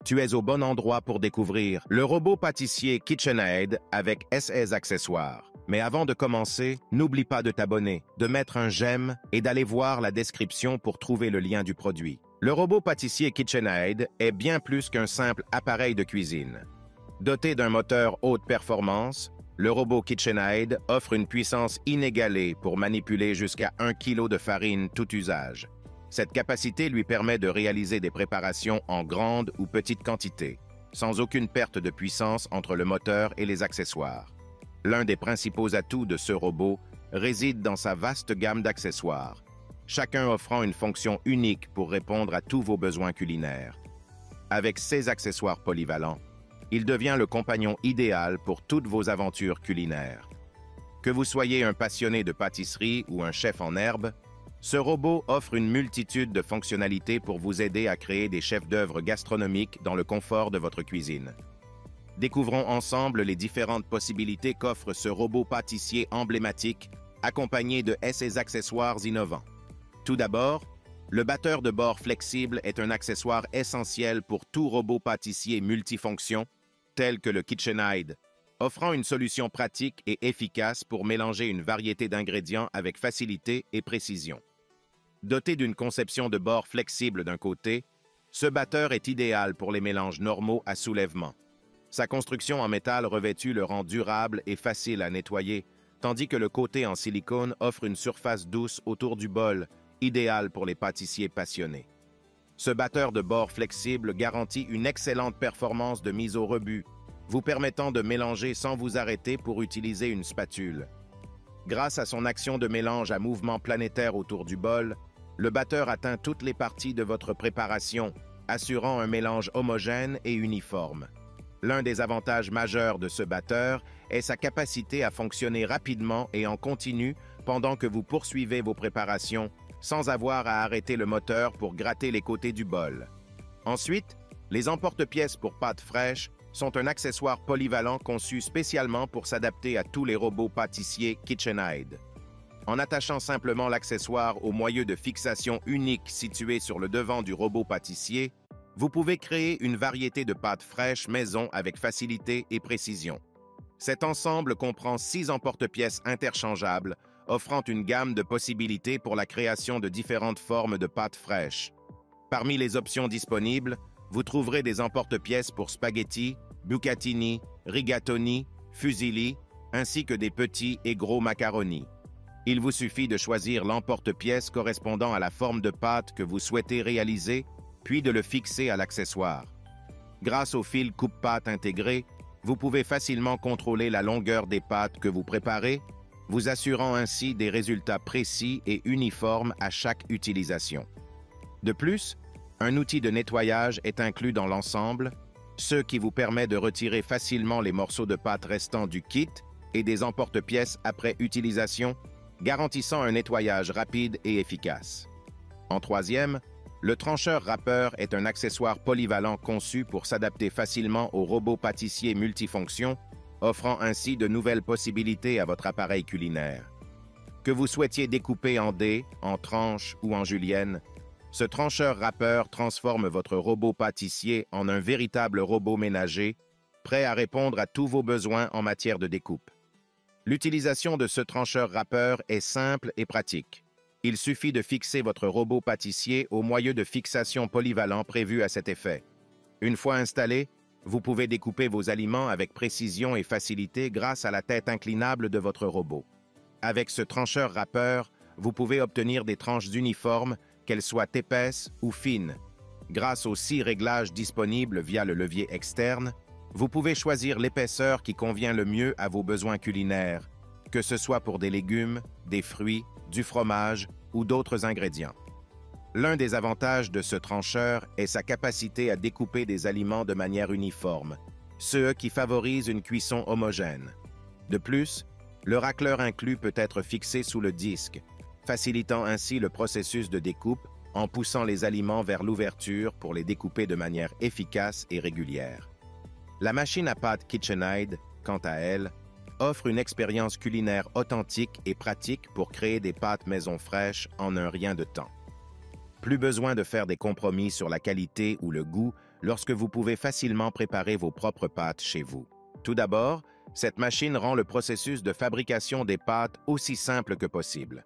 Tu es au bon endroit pour découvrir le robot pâtissier KitchenAid avec SS Accessoires. Mais avant de commencer, n'oublie pas de t'abonner, de mettre un j'aime et d'aller voir la description pour trouver le lien du produit. Le robot pâtissier KitchenAid est bien plus qu'un simple appareil de cuisine. Doté d'un moteur haute performance, le robot KitchenAid offre une puissance inégalée pour manipuler jusqu'à 1 kg de farine tout usage. Cette capacité lui permet de réaliser des préparations en grande ou petite quantité, sans aucune perte de puissance entre le moteur et les accessoires. L'un des principaux atouts de ce robot réside dans sa vaste gamme d'accessoires, chacun offrant une fonction unique pour répondre à tous vos besoins culinaires. Avec ses accessoires polyvalents, il devient le compagnon idéal pour toutes vos aventures culinaires. Que vous soyez un passionné de pâtisserie ou un chef en herbe, ce robot offre une multitude de fonctionnalités pour vous aider à créer des chefs-d'œuvre gastronomiques dans le confort de votre cuisine. Découvrons ensemble les différentes possibilités qu'offre ce robot pâtissier emblématique, accompagné de ses accessoires innovants. Tout d'abord, le batteur de bord flexible est un accessoire essentiel pour tout robot pâtissier multifonction, tel que le KitchenAid, offrant une solution pratique et efficace pour mélanger une variété d'ingrédients avec facilité et précision. Doté d'une conception de bord flexible d'un côté, ce batteur est idéal pour les mélanges normaux à soulèvement. Sa construction en métal revêtu le rend durable et facile à nettoyer, tandis que le côté en silicone offre une surface douce autour du bol, idéal pour les pâtissiers passionnés. Ce batteur de bord flexible garantit une excellente performance de mise au rebut, vous permettant de mélanger sans vous arrêter pour utiliser une spatule. Grâce à son action de mélange à mouvement planétaire autour du bol, le batteur atteint toutes les parties de votre préparation, assurant un mélange homogène et uniforme. L'un des avantages majeurs de ce batteur est sa capacité à fonctionner rapidement et en continu pendant que vous poursuivez vos préparations, sans avoir à arrêter le moteur pour gratter les côtés du bol. Ensuite, les emporte-pièces pour pâtes fraîches sont un accessoire polyvalent conçu spécialement pour s'adapter à tous les robots pâtissiers KitchenAid. En attachant simplement l'accessoire au moyeu de fixation unique situé sur le devant du robot pâtissier, vous pouvez créer une variété de pâtes fraîches maison avec facilité et précision. Cet ensemble comprend 6 emporte-pièces interchangeables, offrant une gamme de possibilités pour la création de différentes formes de pâtes fraîches. Parmi les options disponibles, vous trouverez des emporte-pièces pour spaghettis, bucatini, rigatoni, fusilli, ainsi que des petits et gros macaronis. Il vous suffit de choisir l'emporte-pièce correspondant à la forme de pâte que vous souhaitez réaliser, puis de le fixer à l'accessoire. Grâce au fil coupe-pâte intégré, vous pouvez facilement contrôler la longueur des pâtes que vous préparez, vous assurant ainsi des résultats précis et uniformes à chaque utilisation. De plus, un outil de nettoyage est inclus dans l'ensemble, ce qui vous permet de retirer facilement les morceaux de pâte restants du kit et des emporte-pièces après utilisation, garantissant un nettoyage rapide et efficace. En troisième, le trancheur râpeur est un accessoire polyvalent conçu pour s'adapter facilement aux robots pâtissiers multifonctions, offrant ainsi de nouvelles possibilités à votre appareil culinaire. Que vous souhaitiez découper en dés, en tranches ou en juliennes, ce trancheur râpeur transforme votre robot pâtissier en un véritable robot ménager, prêt à répondre à tous vos besoins en matière de découpe. L'utilisation de ce trancheur râpeur est simple et pratique. Il suffit de fixer votre robot pâtissier au moyeu de fixation polyvalent prévu à cet effet. Une fois installé, vous pouvez découper vos aliments avec précision et facilité grâce à la tête inclinable de votre robot. Avec ce trancheur râpeur, vous pouvez obtenir des tranches uniformes, qu'elles soient épaisses ou fines. Grâce aux 6 réglages disponibles via le levier externe, vous pouvez choisir l'épaisseur qui convient le mieux à vos besoins culinaires, que ce soit pour des légumes, des fruits, du fromage ou d'autres ingrédients. L'un des avantages de ce trancheur est sa capacité à découper des aliments de manière uniforme, ce qui favorise une cuisson homogène. De plus, le racleur inclus peut être fixé sous le disque, facilitant ainsi le processus de découpe en poussant les aliments vers l'ouverture pour les découper de manière efficace et régulière. La machine à pâtes KitchenAid, quant à elle, offre une expérience culinaire authentique et pratique pour créer des pâtes maison fraîches en un rien de temps. Plus besoin de faire des compromis sur la qualité ou le goût, lorsque vous pouvez facilement préparer vos propres pâtes chez vous. Tout d'abord, cette machine rend le processus de fabrication des pâtes aussi simple que possible.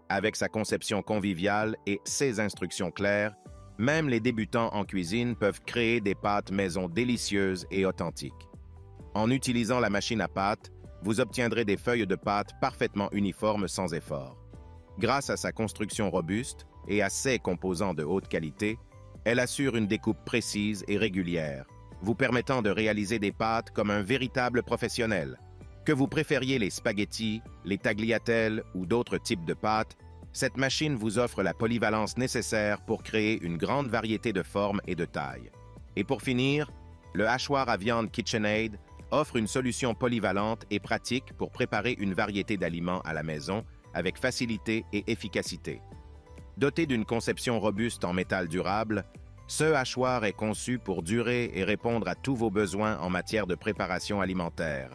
Avec sa conception conviviale et ses instructions claires, même les débutants en cuisine peuvent créer des pâtes maison délicieuses et authentiques. En utilisant la machine à pâtes, vous obtiendrez des feuilles de pâtes parfaitement uniformes sans effort. Grâce à sa construction robuste et à ses composants de haute qualité, elle assure une découpe précise et régulière, vous permettant de réaliser des pâtes comme un véritable professionnel. Que vous préfériez les spaghettis, les tagliatelles ou d'autres types de pâtes, cette machine vous offre la polyvalence nécessaire pour créer une grande variété de formes et de tailles. Et pour finir, le hachoir à viande KitchenAid offre une solution polyvalente et pratique pour préparer une variété d'aliments à la maison avec facilité et efficacité. Doté d'une conception robuste en métal durable, ce hachoir est conçu pour durer et répondre à tous vos besoins en matière de préparation alimentaire.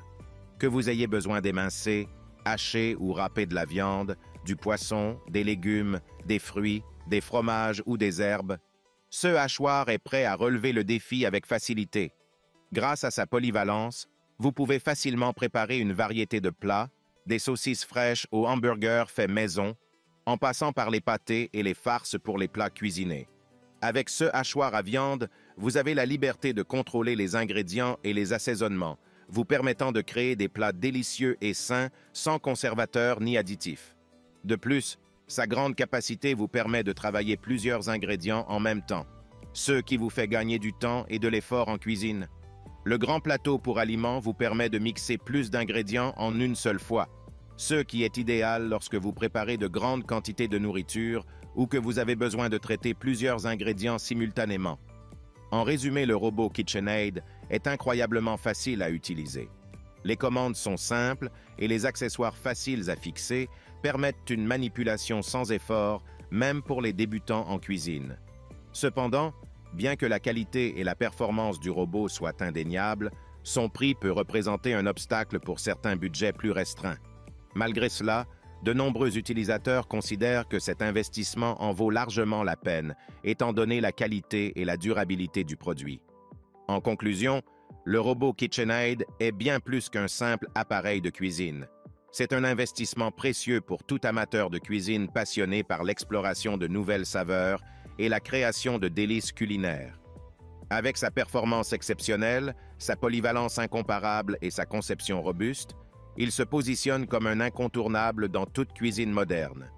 Que vous ayez besoin d'émincer, hacher ou râper de la viande, du poisson, des légumes, des fruits, des fromages ou des herbes, ce hachoir est prêt à relever le défi avec facilité. Grâce à sa polyvalence, vous pouvez facilement préparer une variété de plats, des saucisses fraîches aux hamburgers faits maison, en passant par les pâtés et les farces pour les plats cuisinés. Avec ce hachoir à viande, vous avez la liberté de contrôler les ingrédients et les assaisonnements, vous permettant de créer des plats délicieux et sains sans conservateurs ni additifs. De plus, sa grande capacité vous permet de travailler plusieurs ingrédients en même temps, ce qui vous fait gagner du temps et de l'effort en cuisine. Le grand plateau pour aliments vous permet de mixer plus d'ingrédients en une seule fois, ce qui est idéal lorsque vous préparez de grandes quantités de nourriture ou que vous avez besoin de traiter plusieurs ingrédients simultanément. En résumé, le robot KitchenAid est incroyablement facile à utiliser. Les commandes sont simples et les accessoires faciles à fixer permettent une manipulation sans effort, même pour les débutants en cuisine. Cependant, bien que la qualité et la performance du robot soient indéniables, son prix peut représenter un obstacle pour certains budgets plus restreints. Malgré cela, de nombreux utilisateurs considèrent que cet investissement en vaut largement la peine, étant donné la qualité et la durabilité du produit. En conclusion, le robot KitchenAid est bien plus qu'un simple appareil de cuisine. C'est un investissement précieux pour tout amateur de cuisine passionné par l'exploration de nouvelles saveurs et la création de délices culinaires. Avec sa performance exceptionnelle, sa polyvalence incomparable et sa conception robuste, il se positionne comme un incontournable dans toute cuisine moderne.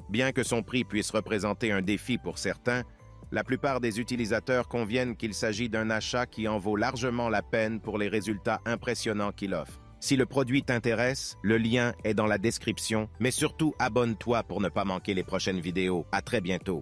Bien que son prix puisse représenter un défi pour certains, la plupart des utilisateurs conviennent qu'il s'agit d'un achat qui en vaut largement la peine pour les résultats impressionnants qu'il offre. Si le produit t'intéresse, le lien est dans la description, mais surtout abonne-toi pour ne pas manquer les prochaines vidéos. À très bientôt.